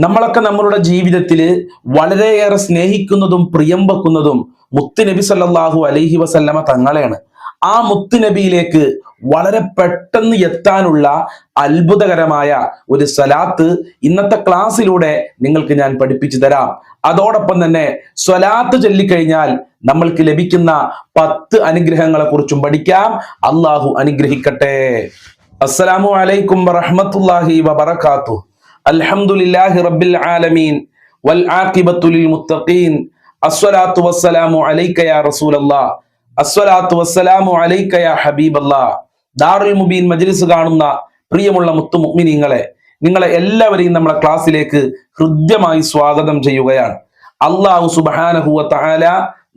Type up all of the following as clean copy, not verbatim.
നമ്മളൊക്കെ നമ്മളുടെ ജീവിതത്തിൽ വളരെയേറെ സ്നേഹിക്കുന്നതും പ്രിയം വെക്കുന്നതും മുത്തുനബി സല്ലല്ലാഹു അലൈഹി വസല്ലമ തങ്ങളെയാണ്. ആ മുത്തുനബിയിലേക്ക് വളരെ പെട്ടെന്ന് എത്താനുള്ള അത്ഭുതകരമായ ഒരു സ്വലാത്ത് ഇന്നത്തെ ക്ലാസ്സിലൂടെ നിങ്ങൾക്ക് ഞാൻ പഠിപ്പിച്ചു തരാം. അതോടൊപ്പം തന്നെ സ്വലാത്ത് ചൊല്ലിക്കഴിഞ്ഞാൽ നമ്മൾക്ക് ലഭിക്കുന്ന 10 അനുഗ്രഹങ്ങളെ കുറിച്ചും പഠിക്കാം. അള്ളാഹു അനുഗ്രഹിക്കട്ടെ. അസ്സലാമു അലൈക്കും വറഹ്മത്തുള്ളാഹി വബറകാതുഹു. അൽഹംദുലില്ലാഹി റബ്ബിൽ ആലമീൻ വൽ ആഖിബത്തു ലിൽ മുത്തഖീൻ. അസ്സലാത്തു വസ്സലാമു അലൈക യാ റസൂലല്ലാഹ്. അസ്സലാത്തു വസ്സലാമു അലൈക യാ ഹബീബല്ലാഹ്. ദാറുൽ മുബീൻ മജ്ലിസ് കാണുന്ന പ്രിയമുള്ള മുത്തു മുഅ്മിനീങ്ങളെ, നിങ്ങളെ എല്ലാവരെയും നമ്മുടെ ക്ലാസ്സിലേക്ക് ഹൃദ്യമായി സ്വാഗതം ചെയ്യുകയാണ്. അല്ലാഹു സുബ്ഹാനഹു വ തആല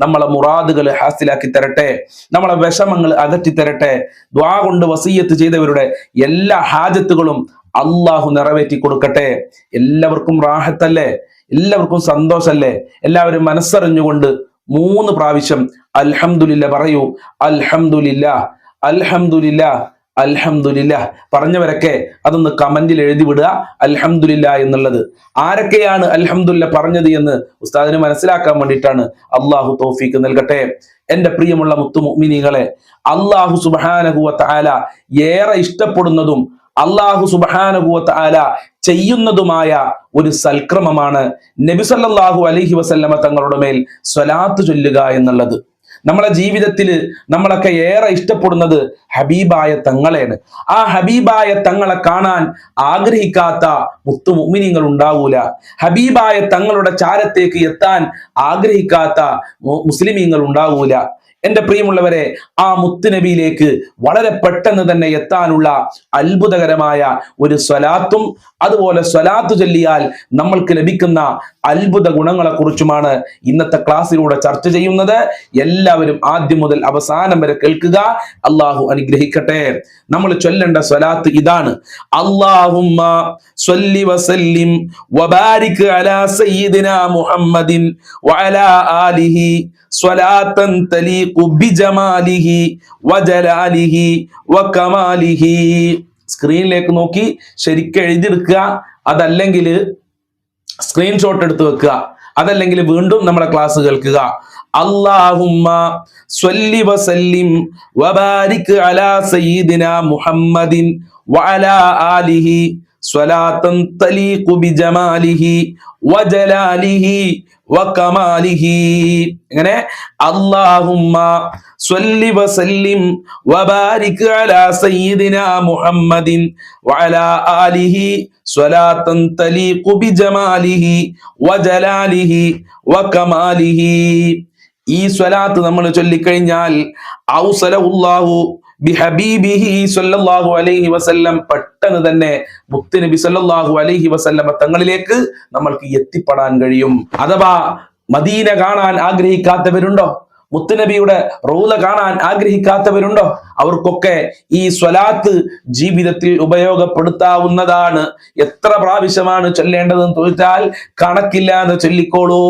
നമ്മളെ മുറാദുകൾ ഹാസിലാക്കി തരട്ടെ, നമ്മളെ വിഷമങ്ങൾ അകറ്റി തരട്ടെ. ദുആ കൊണ്ട് വസിയ്യത്ത് ചെയ്തവരുടെ എല്ലാ ഹാജത്തുകളും അള്ളാഹു നിറവേറ്റി കൊടുക്കട്ടെ. എല്ലാവർക്കും റാഹത്തല്ലേ? എല്ലാവർക്കും സന്തോഷല്ലേ? എല്ലാവരും മനസ്സറിഞ്ഞുകൊണ്ട് 3 പ്രാവശ്യം അൽഹംദുലില്ലാ പറയൂ. അൽഹംദുലില്ലാ, അൽഹംദുലില്ലാ, അൽഹംദുലില്ലാ. പറഞ്ഞവരൊക്കെ അതൊന്ന് കമന്റിൽ എഴുതി വിടുക, അൽഹംദുലില്ലാ എന്നുള്ളത്. ആരൊക്കെയാണ് അൽഹംദുലില്ലാ പറഞ്ഞത് എന്ന് ഉസ്താദിന് മനസ്സിലാക്കാൻ വേണ്ടിയിട്ടാണ്. അള്ളാഹു തൗഫീക്ക് നൽകട്ടെ. എന്റെ പ്രിയമുള്ള മുത്തു മുഅ്മിനീങ്ങളെ, അള്ളാഹു സുബ്ഹാനഹു വ തആല ഏറെ ഇഷ്ടപ്പെടുന്നതും അള്ളാഹു സുബ്ഹാനഹു വ തആല ചെയ്യുന്നതുമായ ഒരു സൽക്രമമാണ് നബി സല്ലല്ലാഹു അലൈഹി വസല്ലമ തങ്ങളുടെ മേൽ സ്വലാത്ത് ചൊല്ലുക എന്നുള്ളത്. നമ്മളെ ജീവിതത്തിൽ നമ്മളൊക്കെ ഏറെ ഇഷ്ടപ്പെടുന്നത് ഹബീബായ തങ്ങളെയാണ്. ആ ഹബീബായ തങ്ങളെ കാണാൻ ആഗ്രഹിക്കാത്ത മുത്തു മുഅ്മിനീങ്ങൾ ഉണ്ടാവൂല. ഹബീബായ തങ്ങളുടെ ചാരത്തേക്ക് എത്താൻ ആഗ്രഹിക്കാത്ത മുസ്ലിമീങ്ങൾ ഉണ്ടാവൂല. എന്റെ പ്രിയമുള്ളവരെ, ആ മുത്തുനബിയിലേക്ക് വളരെ പെട്ടെന്ന് തന്നെ എത്താനുള്ള അത്ഭുതകരമായ ഒരു സ്വലാത്തും അതുപോലെ സ്വലാത്ത് ചൊല്ലിയാൽ നമ്മൾക്ക് ലഭിക്കുന്ന അത്ഭുത ഗുണങ്ങളെ കുറിച്ചുമാണ് ഇന്നത്തെ ക്ലാസ്സിലൂടെ ചർച്ച ചെയ്യുന്നത്. എല്ലാവരും ആദ്യം മുതൽ അവസാനം വരെ കേൾക്കുക. അള്ളാഹു അനുഗ്രഹിക്കട്ടെ. നമ്മൾ ചൊല്ലേണ്ട സ്വലാത്ത് ഇതാണ്: അല്ലാഹുമ്മ സ്വല്ലി വസല്ലിം വബാരിക് അലാ സയ്യിദിനാ മുഹമ്മദിൻ വഅലാ ആലിഹി സ്വലാത്തൻ തലീഖു ബിജമാലിഹി വജലാലിഹി വകമാലിഹി. സ്ക്രീനിലേക്ക് നോക്കി ശരിക്കും എഴുതിയെടുക്കുക, അതല്ലെങ്കിൽ സ്ക്രീൻഷോട്ട് എടുത്ത് വെക്കുക, അതല്ലെങ്കിൽ വീണ്ടും നമ്മുടെ ക്ലാസ് കേൾക്കുക. അല്ലാഹുമ്മ സ്വല്ലി വസല്ലിം വബാരിക് അലാ സയ്യിദിനാ മുഹമ്മദിൻ വഅലാ ആലിഹി സ്വലാത്തൻ തലീഖു ബിജമാലിഹി വജലാലിഹി വകമാലിഹി. എങ്ങനെ? അല്ലാഹുമ്മ സ്വല്ലി വസല്ലിം വബാരിക് അലാ സയ്യിദിനാ മുഹമ്മദിൻ വഅലാ ആലിഹി സ്വലാത്തൻ തലീഖു ബിജമാലിഹി വജലാലിഹി വകമാലിഹി. ഈ സ്വലാത്ത് നമ്മൾ ചൊല്ലിക്കഴിഞ്ഞാൽ ഔസലഹുല്ലാഹു ബിഹബീബിഹി സ്വല്ലല്ലാഹു അലൈഹി വസല്ലം, പെട്ടെന്ന് തന്നെ മുത്തുനബി സ്വല്ലല്ലാഹു അലൈഹി വസല്ലമ തങ്ങളിലേക്ക് നമ്മൾക്ക് എത്തിപ്പെടാൻ കഴിയും. അഥവാ മദീന കാണാൻ ആഗ്രഹിക്കാത്തവരുണ്ടോ? മുത്തുനബിയുടെ റൗള കാണാൻ ആഗ്രഹിക്കാത്തവരുണ്ടോ? അവർക്കൊക്കെ ഈ സ്വലാത്ത് ജീവിതത്തിൽ ഉപയോഗപ്പെടുത്താവുന്നതാണ്. എത്ര പ്രാവശ്യമാണ് ചൊല്ലേണ്ടതെന്ന് ചോദിച്ചാൽ കണക്കില്ലാതെ ചൊല്ലിക്കോളൂ.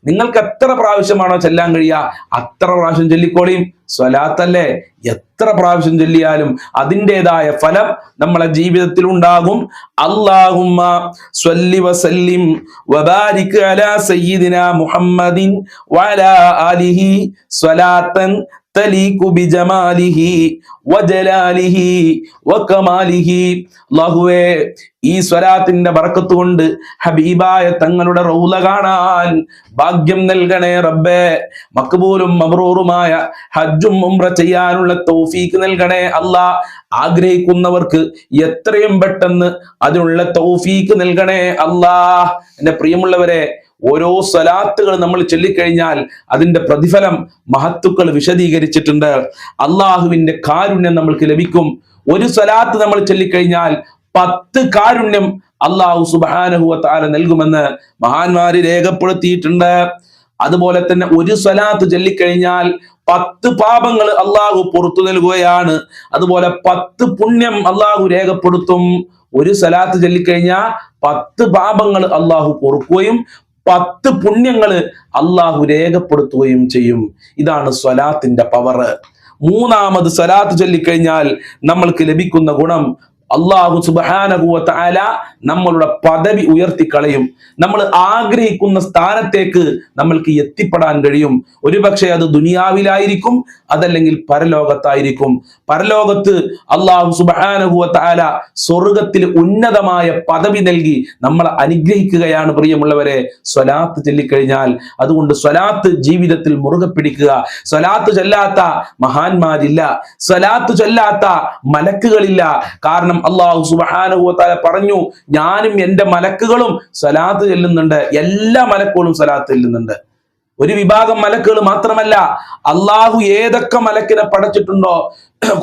നിങ്ങൾക്ക് എത്ര പ്രാവശ്യമാണോ ചൊല്ലാൻ കഴിയുക അത്ര പ്രാവശ്യം ചൊല്ലിക്കോളിയും. സ്വലാത്തല്ലേ, എത്ര പ്രാവശ്യം ചൊല്ലിയാലും അതിൻ്റെതായ ഫലം നമ്മളെ ജീവിതത്തിൽ ഉണ്ടാകും. അല്ലാഹുമ്മ സ്വല്ലി വസല്ലിം വബാരിക് അലാ സയ്യിദിനാ മുഹമ്മദിൻ വഅലാ ആലിഹി സ്വലാത്തൻ തലീഖു ബിജമാലിഹി വജലാലിഹി വകമാലിഹി. അല്ലാഹുവേ, ഈ സ്വലാത്തിന്റെ ബറക്കത്ത് കൊണ്ട് ഹബീബായ തങ്ങളുടെ റൗള കാണാൻ ഭാഗ്യം നൽകണേ റബ്ബേ. മഖ്ബൂലും മബ്റൂറുമായ ഹജ്ജും ഉംറ ചെയ്യാനുള്ള തൗഫീക്ക് നൽകണേ അല്ലാ. ആഗ്രഹിക്കുന്നവർക്ക് എത്രയും പെട്ടെന്ന് അതിനുള്ള തൗഫീക്ക് നൽകണേ അല്ലാ. എന്റെ പ്രിയമുള്ളവരെ, ഓരോ സ്വലാത്തുകൾ നമ്മൾ ചൊല്ലിക്കഴിഞ്ഞാൽ അതിന്റെ പ്രതിഫലം മഹത്തുക്കൾ വിശദീകരിച്ചിട്ടുണ്ട്. അള്ളാഹുവിന്റെ കാരുണ്യം നമ്മൾക്ക് ലഭിക്കും. ഒരു സ്വലാത്ത് നമ്മൾ ചൊല്ലിക്കഴിഞ്ഞാൽ 10 കാരുണ്യം അള്ളാഹു സുബ്ഹാനഹു വ തആല നൽകുമെന്ന് മഹാന്മാര് രേഖപ്പെടുത്തിയിട്ടുണ്ട്. അതുപോലെ തന്നെ ഒരു സ്വലാത്ത് ചൊല്ലിക്കഴിഞ്ഞാൽ 10 പാപങ്ങൾ അള്ളാഹു പുറത്തു നൽകുകയാണ്. അതുപോലെ 10 പുണ്യം അള്ളാഹു രേഖപ്പെടുത്തും. ഒരു സ്വലാത്ത് ചൊല്ലിക്കഴിഞ്ഞാൽ 10 പാപങ്ങൾ അള്ളാഹു പൊറുക്കുകയും 10 പുണ്യങ്ങള് അള്ളാഹു രേഖപ്പെടുത്തുകയും ചെയ്യും. ഇതാണ് സ്വലാത്തിന്റെ പവർ. മൂന്നാമത് സ്വലാത്ത് ചൊല്ലിക്കഴിഞ്ഞാൽ നമ്മൾക്ക് ലഭിക്കുന്ന ഗുണം അല്ലാഹു സുബ്ഹാനഹു വ തആല നമ്മളുടെ പദവി ഉയർത്തിക്കളയും. നമ്മൾ ആഗ്രഹിക്കുന്ന സ്ഥാനത്തേക്ക് നമ്മൾക്ക് എത്തിപ്പെടാൻ കഴിയും. ഒരുപക്ഷെ അത് ദുനിയാവിലായിരിക്കും, അതല്ലെങ്കിൽ പരലോകത്തായിരിക്കും. പരലോകത്ത് അല്ലാഹു സുബ്ഹാനഹു വ തആല സ്വർഗ്ഗത്തിൽ ഉന്നതമായ പദവി നൽകി നമ്മളെ അനുഗ്രഹിക്കുകയാണ് പ്രിയമുള്ളവരെ, സ്വലാത്ത് ചൊല്ലിക്കഴിഞ്ഞാൽ. അതുകൊണ്ട് സ്വലാത്ത് ജീവിതത്തിൽ മുറുകെ പിടിക്കുക. സ്വലാത്ത് ചൊല്ലാത്ത മഹാന്മാരില്ല, സ്വലാത്ത് ചൊല്ലാത്ത മലക്കുകളില്ല. കാരണം അല്ലാഹു സുബ്ഹാനഹു വ തആല പറഞ്ഞു, ഞാനും എന്റെ മലക്കുകളും സ്വലാത്ത് ചൊല്ലുന്നുണ്ട്. എല്ലാ മലക്കുകളും സ്വലാത്ത് ചൊല്ലുന്നുണ്ട്. ഒരു വിഭാഗം മലക്കുകൾ മാത്രമല്ല, അള്ളാഹു ഏതൊക്കെ മലക്കിനെ പടച്ചിട്ടുണ്ടോ,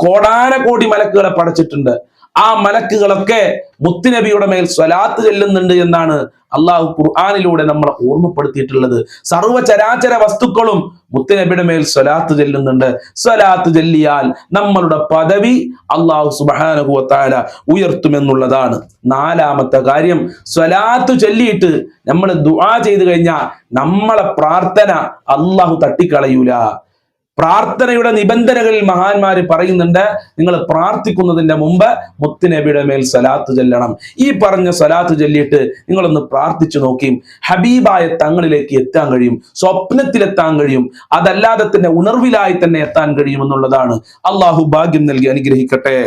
കോടാനകോടി മലക്കുകളെ പടച്ചിട്ടുണ്ട്. ആ മലക്കുകളൊക്കെ മുത്തുനബിയുടെ മേൽ സ്വലാത്ത് ചൊല്ലുന്നുണ്ട് എന്നാണ് അള്ളാഹു ഖുർആനിലൂടെ നമ്മളെ ഓർമ്മപ്പെടുത്തിയിട്ടുള്ളത്. സർവ്വചരാചര വസ്തുക്കളും മുത്തുനബിയുടെ മേൽ സ്വലാത്ത് ചൊല്ലുന്നുണ്ട്. സ്വലാത്ത് ചൊല്ലിയാൽ നമ്മളുടെ പദവി അള്ളാഹു സുബ്ഹാനഹു വ തആല ഉയർത്തുമെന്നുള്ളതാണ്. നാലാമത്തെ കാര്യം, സ്വലാത്ത് ചൊല്ലിയിട്ട് നമ്മൾ ദുആ ചെയ്തു കഴിഞ്ഞാൽ നമ്മളെ പ്രാർത്ഥന അള്ളാഹു തട്ടിക്കളയൂല. പ്രാർത്ഥനയുടെ നിബന്ധനകളിൽ മഹാന്മാര് പറയുന്നുണ്ട്, നിങ്ങൾ പ്രാർത്ഥിക്കുന്നതിന്റെ മുമ്പ് മുത്തുനബിയുടെ മേൽ സ്വലാത്ത് ചൊല്ലണം. ഈ പറഞ്ഞ സ്വലാത്ത് ചൊല്ലിയിട്ട് നിങ്ങളൊന്ന് പ്രാർത്ഥിച്ചു നോക്കിയും ഹബീബായ തങ്ങളിലേക്ക് എത്താൻ കഴിയും, സ്വപ്നത്തിലെത്താൻ കഴിയും. അതല്ലാതെ തന്നെ ഉണർവിലായി തന്നെ എത്താൻ കഴിയും എന്നുള്ളതാണ്. അള്ളാഹു ഭാഗ്യം നൽകി അനുഗ്രഹിക്കട്ടെ.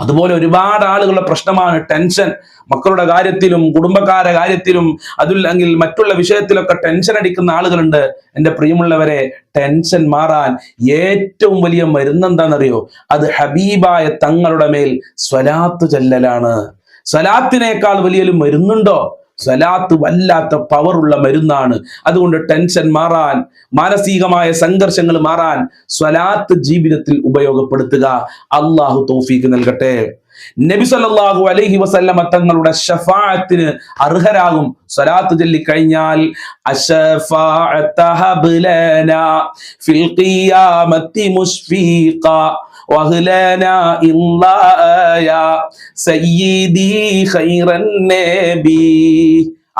അതുപോലെ ഒരുപാട് ആളുകളുടെ പ്രശ്നമാണ് ടെൻഷൻ. മക്കളുടെ കാര്യത്തിലും കുടുംബക്കാരുടെ കാര്യത്തിലും അതല്ലെങ്കിൽ മറ്റുള്ള വിഷയത്തിലൊക്കെ ടെൻഷൻ അടിക്കുന്ന ആളുകളുണ്ട്. എൻ്റെ പ്രിയമുള്ളവരെ, ടെൻഷൻ മാറാൻ ഏറ്റവും വലിയ മരുന്നെന്താണെന്നറിയോ? അത് ഹബീബായ തങ്ങളുടെ മേൽ സ്വലാത്ത് ചൊല്ലലാണ്. സ്വലാത്തിനേക്കാൾ വലിയൊരു മരുന്നുണ്ടോ? സ്വലാത്ത് വല്ലാത്ത പവറുള്ള മരുന്നാണ്. അതുകൊണ്ട് ടെൻഷൻ മാറാൻ, മാനസികമായ സംഘർഷങ്ങൾ മാറാൻ സ്വലാത്ത് ജീവിതത്തിൽ ഉപയോഗപ്പെടുത്തുക. അള്ളാഹു തൗഫീഖ് നൽകട്ടെ. നബി സല്ലല്ലാഹു അലൈഹി വസല്ലമ തങ്ങളുടെ ശഫാഅത്തിന് അർഹരാകും സ്വലാത്ത് ചൊല്ലിക്കഴിഞ്ഞാൽ. അശഫാഅത ഹബ്ലനാ ഫിൽ ഖിയാമത്തി മുശ്ഫീഖ വഹ്ലനാ ഇല്ലാ സയ്യിദി ഖൈറൻ നബി.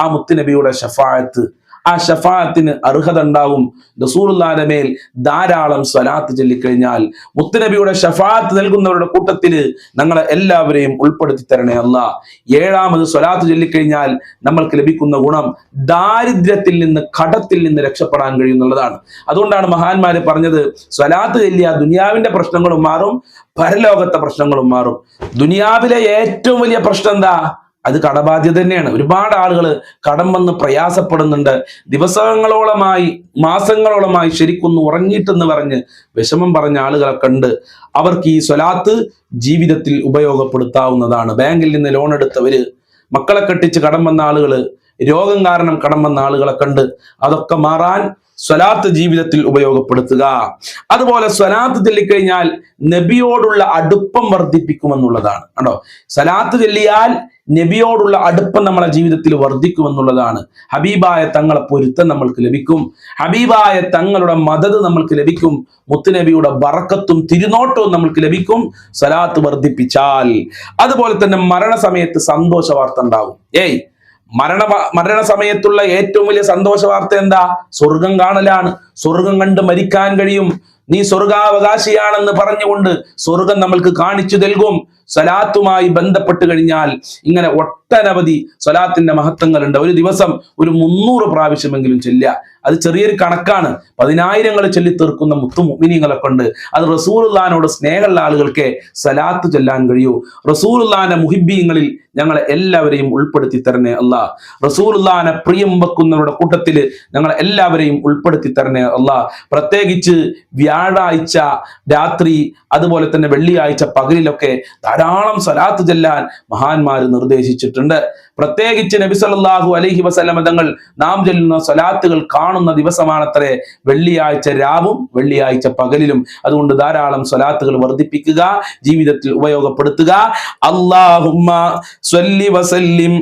ആ മുത്തുനബിയുടെ ശഫാഅത്ത്, ആ ഷഫാഅത്തിന് അർഹത ഉണ്ടാവും. റസൂലുള്ളാഹിന്റെ മേൽ ധാരാളം സ്വലാത്ത് ചൊല്ലിക്കഴിഞ്ഞാൽ മുത്തുനബിയുടെ ഷഫാഅത്ത് നൽകുന്നവരുടെ കൂട്ടത്തിൽ ഞങ്ങളെ എല്ലാവരെയും ഉൾപ്പെടുത്തി തരണേ അല്ലാ. ഏഴാമത് സ്വലാത്ത് ചൊല്ലിക്കഴിഞ്ഞാൽ നമ്മൾക്ക് ലഭിക്കുന്ന ഗുണം ദാരിദ്ര്യത്തിൽ നിന്ന്, കടത്തിൽ നിന്ന് രക്ഷപ്പെടാൻ കഴിയുന്നുള്ളതാണ്. അതുകൊണ്ടാണ് മഹാന്മാര് പറഞ്ഞത്, സ്വലാത്ത് ചൊല്ലിയ ദുനിയാവിന്റെ പ്രശ്നങ്ങളും മാറും, പരലോകത്തെ പ്രശ്നങ്ങളും മാറും. ദുനിയാവിലെ ഏറ്റവും വലിയ പ്രശ്നം എന്താ? അത് കടബാധ്യത തന്നെയാണ്. ഒരുപാട് ആളുകൾ കടം വന്ന് പ്രയാസപ്പെടുന്നുണ്ട്. ദിവസങ്ങളോളമായി, മാസങ്ങളോളമായി ശരിക്കൊന്ന് ഉറങ്ങിയിട്ടെന്ന് പറഞ്ഞ് വിഷമം പറഞ്ഞ ആളുകളൊക്കെ ഉണ്ട്. അവർക്ക് ഈ സ്വലാത്ത് ജീവിതത്തിൽ ഉപയോഗപ്പെടുത്താവുന്നതാണ്. ബാങ്കിൽ നിന്ന് ലോൺ എടുത്തവര്, മക്കളെ കെട്ടിച്ച് കടം വന്ന ആളുകള്, രോഗം കാരണം കടം വന്ന ആളുകളൊക്കെ ഉണ്ട്. അതൊക്കെ മാറാൻ സ്വലാത്ത് ജീവിതത്തിൽ ഉപയോഗപ്പെടുത്തുക. അതുപോലെ സ്വലാത്ത് ചൊല്ലിക്കഴിഞ്ഞാൽ നബിയോടുള്ള അടുപ്പം വർദ്ധിപ്പിക്കുമെന്നുള്ളതാണ്. കണ്ടോ, സ്വലാത്ത് ചൊല്ലിയാൽ നബിയോടുള്ള അടുപ്പം നമ്മളെ ജീവിതത്തിൽ വർദ്ധിക്കുമെന്നുള്ളതാണ്. ഹബീബായ തങ്ങളെ പൊരുത്തം നമ്മൾക്ക് ലഭിക്കും, ഹബീബായ തങ്ങളുടെ മദത് നമ്മൾക്ക് ലഭിക്കും, മുത്തുനബിയുടെ ബറക്കത്തും തിരുനോട്ടവും നമ്മൾക്ക് ലഭിക്കും സ്വലാത്ത് വർദ്ധിപ്പിച്ചാൽ. അതുപോലെ തന്നെ മരണസമയത്ത് സന്തോഷ വാർത്ത ഉണ്ടാവും. മരണ സമയത്തുള്ള ഏറ്റവും വലിയ സന്തോഷ വാർത്ത എന്താ? സ്വർഗം കാണലാണ്. സ്വർഗം കണ്ട് മരിക്കാൻ കഴിയും. നീ സ്വർഗാവകാശിയാണെന്ന് പറഞ്ഞുകൊണ്ട് സ്വർഗം നമ്മൾക്ക് കാണിച്ചു നൽകും. സ്വലാത്തുമായി ബന്ധപ്പെട്ട് കഴിഞ്ഞാൽ ഇങ്ങനെ ഒട്ടനവധി സ്വലാത്തിന്റെ മഹത്വങ്ങളുണ്ട്. ഒരു ദിവസം ഒരു 300 പ്രാവശ്യമെങ്കിലും ചൊല്ലുക. അത് ചെറിയൊരു കണക്കാണ്. 10,000 ചൊല്ലി തീർക്കുന്ന മുത്തുമുഅ്മിനീങ്ങളൊക്കെ ഉണ്ട്. അത് റസൂലുള്ളാഹിനോട് സ്നേഹമുള്ള ആളുകൾക്ക് സ്വലാത്ത് ചൊല്ലാൻ കഴിയൂ. റസൂലുള്ളാഹിന്റെ മുഹിബ്ബീങ്ങളിൽ ഞങ്ങളെ എല്ലാവരെയും ഉൾപ്പെടുത്തി തരണേ അല്ലാ. റസൂലുള്ളാഹിനെ പ്രിയം വെക്കുന്നവരുടെ കൂട്ടത്തിൽ ഞങ്ങളെ എല്ലാവരെയും ഉൾപ്പെടുത്തി തരണേ അല്ലാ. പ്രത്യേകിച്ച് വ്യാഴാഴ്ച രാത്രി, അതുപോലെ തന്നെ വെള്ളിയാഴ്ച പകലിലൊക്കെ ധാരാളം സ്വലാത്ത് ചൊല്ലാൻ മഹാന്മാർ നിർദ്ദേശിച്ചിട്ടുണ്ട്. പ്രത്യേകിച്ച് നബി സല്ലല്ലാഹു അലൈഹി വസല്ലമ തങ്ങൾ നാം ചൊല്ലുന്ന സ്വലാത്തുകൾ കാണുന്ന ദിവസമാണത്രേ വെള്ളിയാഴ്ച രാവും വെള്ളിയാഴ്ച പകലിലും. അതുകൊണ്ട് ധാരാളം സ്വലാത്തുകൾ വർദ്ധിപ്പിക്കുക, ജീവിതത്തിൽ ഉപയോഗപ്പെടുത്തുക. അല്ലാഹുമ്മ സ്വല്ലി വസല്ലിം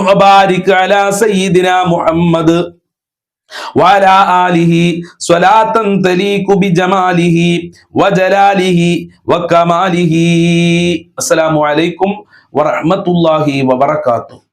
വബാരിക് അലാ സയ്യിദിനാ മുഹമ്മദ് വഅലാ ആലിഹി സ്വലാത്തൻ തലീഖു ബിജമാലിഹി വജലാലിഹി വകമാലിഹി. അസ്സലാമു അലൈക്കും വറഹ്മത്തുള്ളാഹി വബറകാതുഹു.